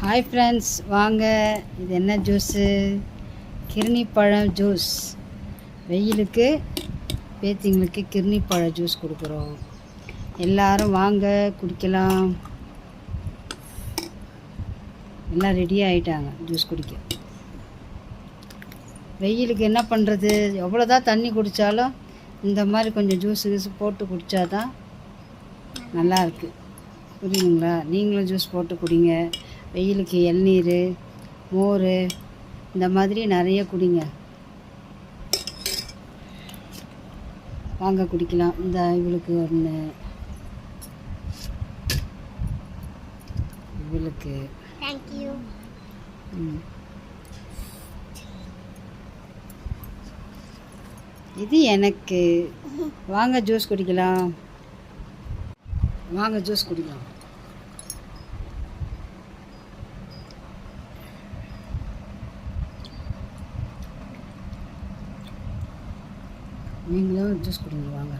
Hi friends, வாங்க. இது என்ன ஜூஸு? கிர்னி பழம் ஜூஸ். வெயிலுக்கு பேத்திங்களுக்கு கிர்னி பழ ஜூஸ் கொடுக்குறோம். எல்லாரும் வாங்க குடிக்கலாம். எல்லாம் ரெடி ஆகிட்டாங்க ஜூஸ் குடிக்க. வெயிலுக்கு என்ன பண்ணுறது? எவ்வளோதான் தண்ணி குடித்தாலும் இந்த மாதிரி கொஞ்சம் ஜூஸு போட்டு குடித்தாதான் நல்லாயிருக்கு. புரியுதுங்களா? நீங்களும் ஜூஸ் போட்டு குடிங்க. வெயிலுக்கு இளநீர், மோர் இந்த மாதிரி நிறைய குடிங்க. வாங்க குடிக்கலாம். இந்த இவளுக்கு ஒன்று, இவளுக்கு தேங்க்யூ. இது எனக்கு. வாங்க ஜூஸ் குடிக்கலாம். வாங்க ஜூஸ் குடிக்கலாம். நீங்களும் ஜூஸ் குடிங்க வாங்க.